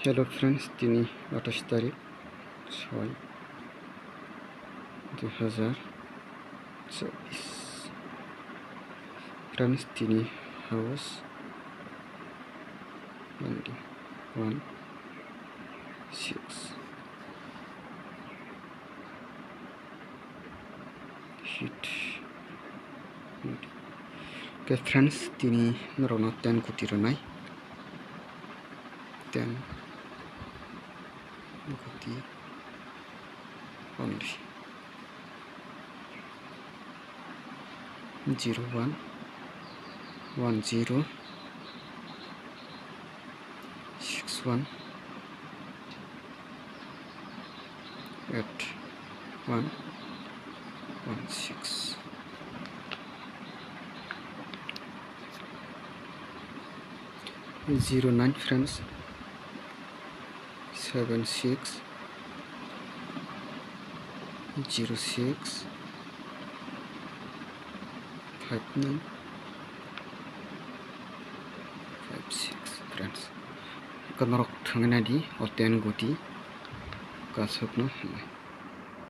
hello friends, दिनै 28 तारिख 6 2024 friends दिनै हाउस 16 heat okay friends दिनै नरना 10 कोटी रनाय 10 कोटी only 01 10 61 8116 09 friends 76 06 59 56 friends kan rok thangna di 10 goti kasapna